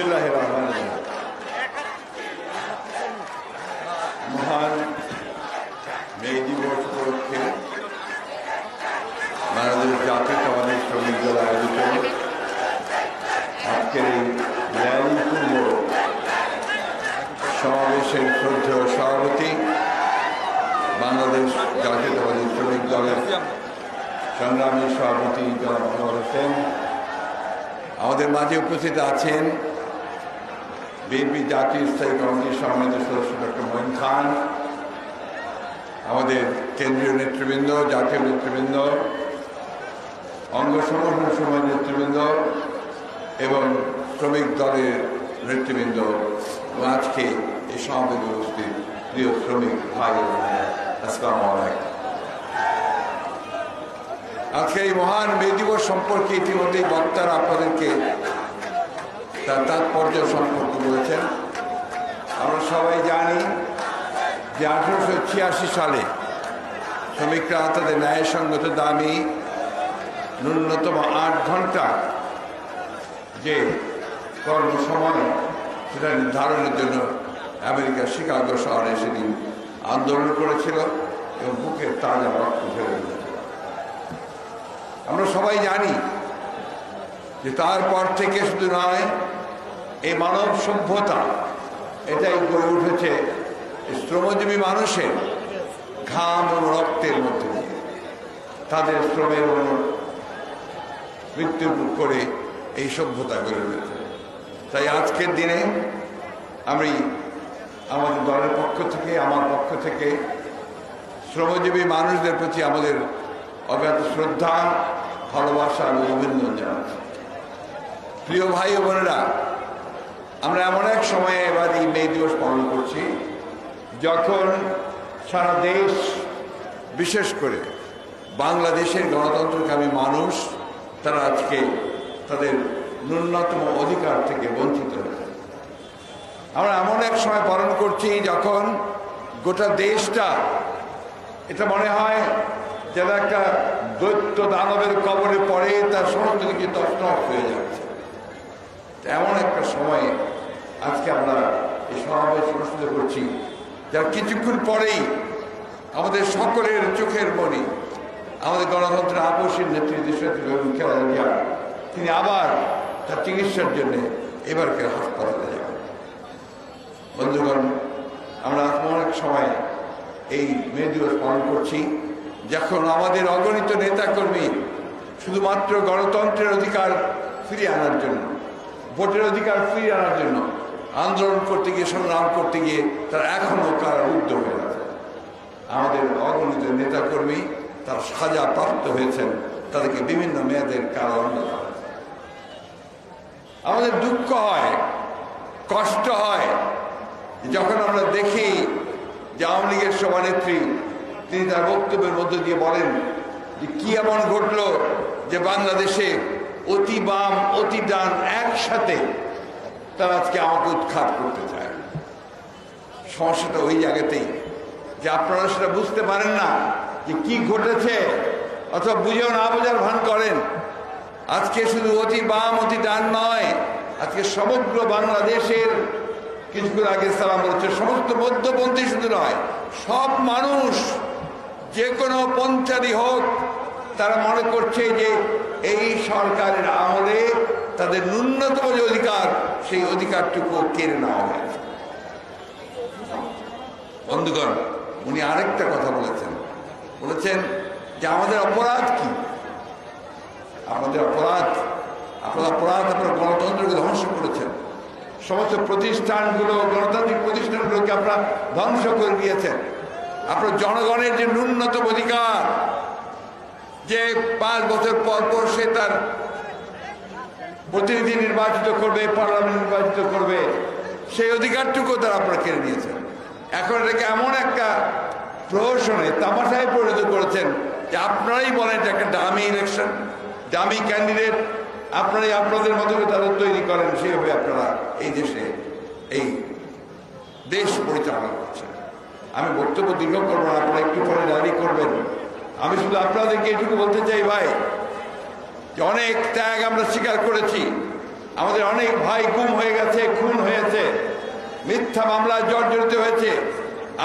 বিসমিল্লাহির রহমানির রহিম। মহান মে দিবস উপলক্ষে বাংলাদেশ জাতীয়তাবাদী শ্রমিক দল আয়োজিত আজকের এই ন্যায়পূর্ণ সমাবেশের শ্রদ্ধেয় সভাপতি বাংলাদেশ জাতীয়তাবাদী শ্রমিক দলের সংগ্রামী সভাপতি জনাব আনোয়ার হোসেন, আমাদের মাঝে উপস্থিত আছেন বিএনপি জাতীয় স্থায়ী কমিটির সম্মানিত সদস্য ডক্টর মঈন খান, আমাদের কেন্দ্রীয় নেতৃবৃন্দ, জাতীয় নেতৃবৃন্দ, অঙ্গ সংগঠন সময় নেতৃবৃন্দ এবং শ্রমিক দলের নেতৃবৃন্দ এবং আজকে এই সমাবেশে উপস্থিত প্রিয় শ্রমিক ভাই ও বোনেরা, আসসালামু আলাইকুম। আজকে এই মহান মে দিবস সম্পর্কে ইতিমধ্যেই বক্তারা আপনাদেরকে তার তাৎপর্য সম্পর্কে বলেছেন। আমরা সবাই জানি যে 1886 সালে শ্রমিকরা তাদের ন্যায়সঙ্গত দাবি ন্যূনতম 8 ঘন্টা যে কর্মসময় সেটা নির্ধারণের জন্য আমেরিকার শিকাগো শহরে সেদিন আন্দোলন করেছিল এবং বুকের তাজা রক্ত ঝরে দিয়েছিল। আমরা সবাই জানি যে তারপর থেকে শুধু নয়, এই মানব সভ্যতা এটাই গড়ে উঠেছে শ্রমজীবী মানুষের ঘাম ও রক্তের মধ্যে দিয়ে, তাদের শ্রমের মৃত্যু করে এই সভ্যতা গড়ে উঠেছে। তাই আজকের দিনে আমি আমাদের দলের পক্ষ থেকে, আমার পক্ষ থেকে শ্রমজীবী মানুষদের প্রতি আমাদের অগাধ শ্রদ্ধা, ভালোবাসা এবং অভিনন্দন জানাচ্ছি। প্রিয় ভাই ও বোনেরা, আমরা এমন এক সময়ে এবার এই মে দিবস পালন করছি যখন সারা দেশ, বিশেষ করে বাংলাদেশের গণতন্ত্রকামী মানুষ, তারা আজকে তাদের ন্যূনতম অধিকার থেকে বঞ্চিত হয়েছে। আমরা এমন এক সময় পালন করছি যখন গোটা দেশটা, এটা মনে হয় যেন একটা দৈত্য দানবের কবরে পড়ে তার সমস্ত কিছু তছনছ হয়ে যাচ্ছে। এমন একটা সময়ে আজকে আমরা এই সমাবেশ অনুষ্ঠিত করছি, যার কিছুক্ষণ পরেই আমাদের সকলের চোখের মণি, আমাদের গণতন্ত্রের আপসীর নেতৃত্ব খেলা জিয়া, তিনি আবার তার চিকিৎসার জন্য এবারকে হাসপাতালে যাবেন। বন্ধুগণ, আমরা এমন এক সময় এই মে দিবস পালন করছি যখন আমাদের অগণিত নেতাকর্মী শুধুমাত্র গণতন্ত্রের অধিকার ফিরিয়ে আনার জন্য, ভোটের অধিকার ফিরিয়ে আনার জন্য আন্দোলন করতে গিয়ে, সংগ্রাম করতে গিয়ে তারা এখনও কারারুদ্ধ হয়ে আছে। আমাদের অগণিত নেতাকর্মী তারা সাজা প্রাপ্ত হয়েছেন, তাদেরকে বিভিন্ন মেয়াদের কারাদণ্ড দেওয়া হয়েছে। আমাদের দুঃখ হয়, কষ্ট হয় যখন আমরা দেখি যে আওয়ামী লীগের সভানেত্রী তিনি তার বক্তব্যের মধ্য দিয়ে বলেন যে কি এমন ঘটলো যে বাংলাদেশে অতি বাম অতি ডান একসাথে তারা আজকে আমাকে উৎখাত করতে চায়। সমস্যাটা ওই জায়গাতেই যে আপনারা সেটা বুঝতে পারেন না যে কি ঘটেছে, অথবা বুঝেও না বোঝার ভান করেন। আজকে শুধু অতি বাম অতি ডান নয়, আজকে সমগ্র বাংলাদেশের, কিছুক্ষণ আগে সালাম বলছে, সমস্ত মধ্যপন্থী শুধু নয়, সব মানুষ যে কোনো পন্থারই হোক, তারা মনে করছে যে এই সরকারের আমলে তাদের ন্যূনতম যে অধিকার, সেই অধিকারটুকু কেড়ে নেওয়া হয়েছে। বন্ধুগণ, উনি আরেকটা কথা বলেছেন যে আমাদের অপরাধ কি? আমাদের অপরাধ, আপনারা গণতন্ত্রকে ধ্বংস করেছেন, সমস্ত প্রতিষ্ঠানগুলো, গণতান্ত্রিক প্রতিষ্ঠানগুলোকে আপনারা ধ্বংস করে দিয়েছেন। আপনার জনগণের যে ন্যূনতম অধিকার, যে 5 বছর পর পর সে তার প্রতিনিধি নির্বাচিত করবে, পার্লামেন্ট নির্বাচিত করবে, সেই অধিকারটুকু তারা আপনারা কেড়ে নিয়েছেন। এখন এটাকে এমন একটা প্রহসনে, তামাশায় পরিণত করেছেন যে আপনারাই বলেন যে একটা ডামি ইলেকশন, ডামি ক্যান্ডিডেট, আপনারাই আপনাদের মতো তাদের তৈরি করেন, সেইভাবে আপনারা এই দেশে এই দেশ পরিচালনা করছেন। আমি বক্তব্য দীর্ঘ করবো না, আপনারা একটু পরে দাঁড়িয়ে করবেন। আমি শুধু আপনাদেরকে এটুকু বলতে চাই ভাই, যে অনেক ত্যাগ আমরা স্বীকার করেছি, আমাদের অনেক ভাই গুম হয়ে গেছে, খুন হয়েছে, মিথ্যা মামলায় জর্জরিত হয়েছে।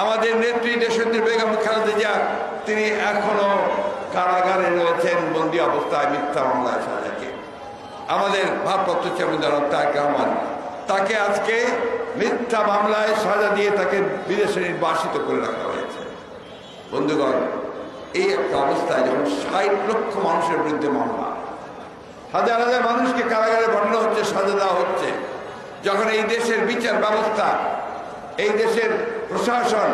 আমাদের নেত্রী দেশনেত্রী বেগম খালেদা জিয়া তিনি এখনো কারাগারে রয়েছেন বন্দী অবস্থায় মিথ্যা মামলায় সাজাকে। আমাদের ভারপ্রাপ্ত চেয়ারম্যান জনাব তারেক রহমান, তাকে আজকে মিথ্যা মামলায় সাজা দিয়ে তাকে বিদেশে নির্বাসিত করে রাখা হয়েছে। বন্ধুগণ, এই একটা অবস্থায় যখন ৬০ লক্ষ মানুষের বিরুদ্ধে মামলা, হাজার হাজার মানুষকে কারাগারে পাঠানো হচ্ছে, সাজা দেওয়া হচ্ছে, যখন এই দেশের বিচার ব্যবস্থা, এই দেশের প্রশাসন,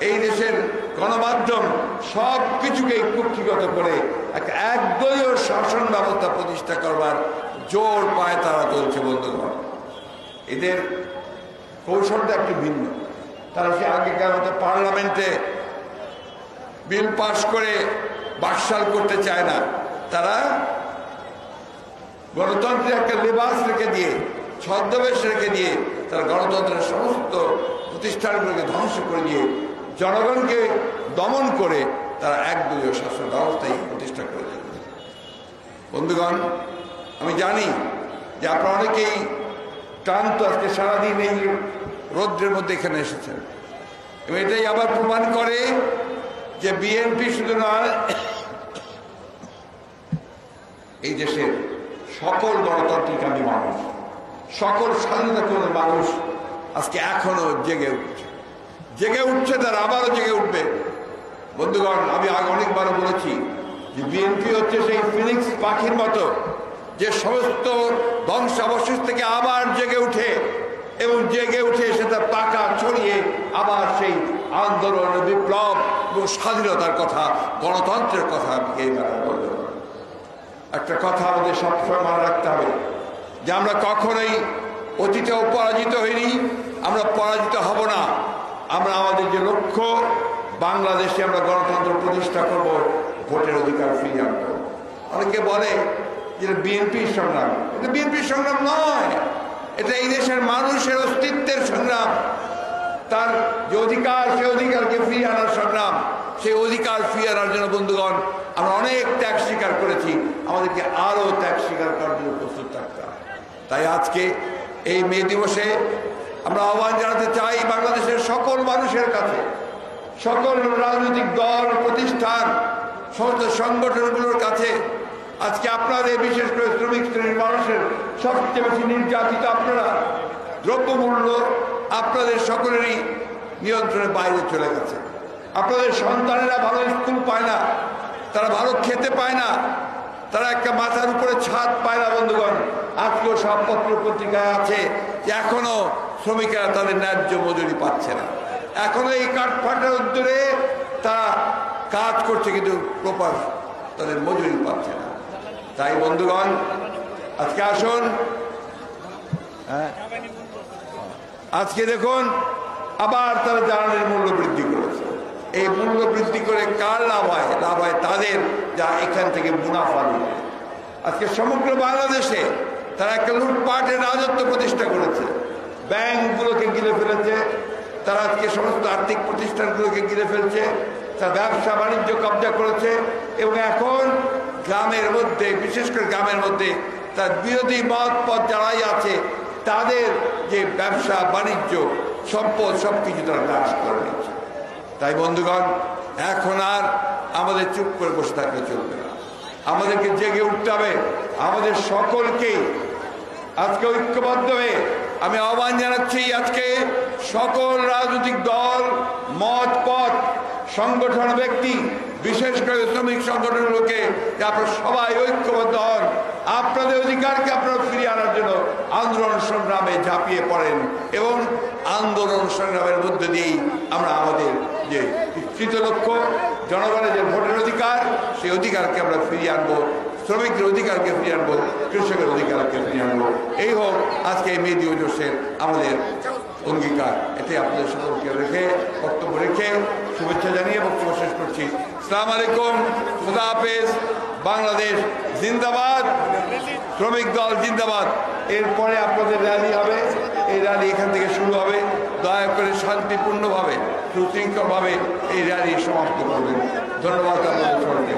এই দেশের গণমাধ্যম সব কিছুকে কুক্ষিগত করে একটা একদলীয় শাসন ব্যবস্থা প্রতিষ্ঠা করবার জোর পায় তারা চলছে। বন্ধুগণ, এদের কৌশলটা একটু ভিন্ন। তারা সে আগেকার মতো পার্লামেন্টে বিল পাশ করে বাকশাল করতে চায় না। তারা গণতন্ত্রের একটা লেবাস রেখে দিয়ে, ছদ্মবেশ রেখে দিয়ে, তারা গণতন্ত্রের সমস্ত প্রতিষ্ঠানগুলোকে ধ্বংস করে দিয়ে জনগণকে দমন করে তারা একদলীয় শাসন ব্যবস্থায় প্রতিষ্ঠা করে দেবে। বন্ধুগণ, আমি জানি যে আপনারা অনেকেই ক্লান্ত, আজকে সারাদিন এই রৌদ্রের মধ্যে এখানে এসেছেন, এবং এটাই আবার প্রমাণ করে যে বিএনপি শুধু নয়, এই দেশের সকল গণতান্ত্রিকামী মানুষ, সকল স্বাধীনতাকামী মানুষ আজকে এখনো জেগে উঠছে, তারা আবারও জেগে উঠবে। বন্ধুগণ, আমি আগে অনেকবারও বলেছি যে বিএনপি হচ্ছে সেই ফিনিক্স পাখির মতো, যে সমস্ত ধ্বংসাবশেষ থেকে আবার জেগে উঠে, এবং জেগে উঠে সেটা পাকা ছড়িয়ে আবার সেই আন্দোলন, বিপ্লব এবং স্বাধীনতার কথা, গণতন্ত্রের কথা বলব। একটা কথা আমাদের সবসময় মনে রাখতে হবে যে আমরা কখনোই অতীতেও পরাজিত হইনি, আমরা পরাজিত হব না। আমরা আমাদের যে লক্ষ্য, বাংলাদেশে আমরা গণতন্ত্র প্রতিষ্ঠা করব, ভোটের অধিকার ফিরিয়ে আনবো। অনেকে বলে যে বিএনপির সংগ্রাম, এটা বিএনপির সংগ্রাম নয়, এটা এই দেশের মানুষের অস্তিত্বের সংগ্রাম। তার যে অধিকার, সেই অধিকারকে ফিরিয়ে আনার সংগ্রাম। সেই অধিকার ফিরিয়ে আনার জন্য বন্ধুগণ আমরা অনেক ত্যাগ স্বীকার করেছি, আমাদেরকে আরও ত্যাগ স্বীকার করার জন্য প্রস্তুত থাকতে হবে। তাই আজকে এই মে দিবসে আমরা আহ্বান জানাতে চাই বাংলাদেশের সকল মানুষের কাছে, সকল রাজনৈতিক দল, প্রতিষ্ঠান, সমস্ত সংগঠনগুলোর কাছে, আজকে আপনাদের, বিশেষ করে শ্রমিক শ্রেণীর মানুষের সবচেয়ে বেশি নির্যাতিত আপনারা। দ্রব্যমূল্য আপনাদের সকলেরই নিয়ন্ত্রণের বাইরে চলে গেছে। আপনাদের সন্তানেরা ভালো স্কুল পায় না, তারা ভালো খেতে পায় না, তারা একটা মাথার উপরে ছাদ পায় না। বন্ধুগণ, আজকেও সব পত্র পত্রিকায় আছে যে এখনো শ্রমিকেরা তাদের ন্যায্য মজুরি পাচ্ছে না, এখনো এই কাঠফাটার উদ্যোগে তারা কাজ করছে, কিন্তু প্রপার তাদের মজুরি পাচ্ছে না। তাই বন্ধুগণ, আজকে আসুন, আজকে দেখুন আবার তারা জ্বালানির মূল্য বৃদ্ধি করেছে। এই মূল্য বৃদ্ধি করে কার লাভ হয়? লাভ হয় তাদের, যা এখান থেকে মুনাফা নিয়ে। আজকে সমগ্র বাংলাদেশে তারা একটা লুটপাটের রাজত্ব প্রতিষ্ঠা করেছে, ব্যাংকগুলোকে ঘিরে ফেলেছে, তারা আজকে সমস্ত আর্থিক প্রতিষ্ঠানগুলোকে ঘিরে ফেলছে, তার ব্যবসা বাণিজ্য কবজা করেছে, এবং এখন গ্রামের মধ্যে, বিশেষ করে গ্রামের মধ্যে তার বিরোধী মত পথ যারাই আছে তাদের যে ব্যবসা বাণিজ্য, সম্পদ, সব কিছু তারা নাশ করে নিচ্ছে। তাই বন্ধুগণ, এখন আর আমাদের চুপ করে বসে থাকলে চলবে না, আমাদেরকে জেগে উঠতে হবে। আমাদের সকলকেই আজকে ঐক্যবদ্ধ হয়ে আমি আহ্বান জানাচ্ছি, আজকে সকল রাজনৈতিক দল, মত পথ, সংগঠন, ব্যক্তি, বিশেষ করে শ্রমিক সংগঠনগুলোকে, আপনারা সবাই ঐক্যবদ্ধ হন, আপনাদের অধিকারকে আপনারা ফিরিয়ে আনার জন্য আন্দোলন সংগ্রামে ঝাঁপিয়ে পড়েন, এবং আন্দোলন সংগ্রামের মধ্য দিয়েই আমরা আমাদের যে কৃত লক্ষ্য, জনগণের যে ভোটের অধিকার, সেই অধিকারকে আমরা ফিরিয়ে আনবো, শ্রমিকদের অধিকারকে ফিরিয়ে আনবো, কৃষকের অধিকারকে ফিরিয়ে আনবো। এই হোক আজকে এই মে দিবসের আমাদের অঙ্গীকার। এতে আপনাদের সকলকে রেখে, বক্তব্য রেখে, শুভেচ্ছা জানিয়ে বক্তব্য শেষ করছি। আসসালামু আলাইকুম, খুদা হাফেজ, বাংলাদেশ জিন্দাবাদ, শ্রমিক দল জিন্দাবাদ। এরপরে আপনাদের র্যালি হবে, এই র্যালি এখান থেকে শুরু হবে। দয়া করে শান্তিপূর্ণভাবে, সুশৃঙ্খলভাবে এই র্যালি সমাপ্ত করবেন। ধন্যবাদ আপনাদের সকলকে।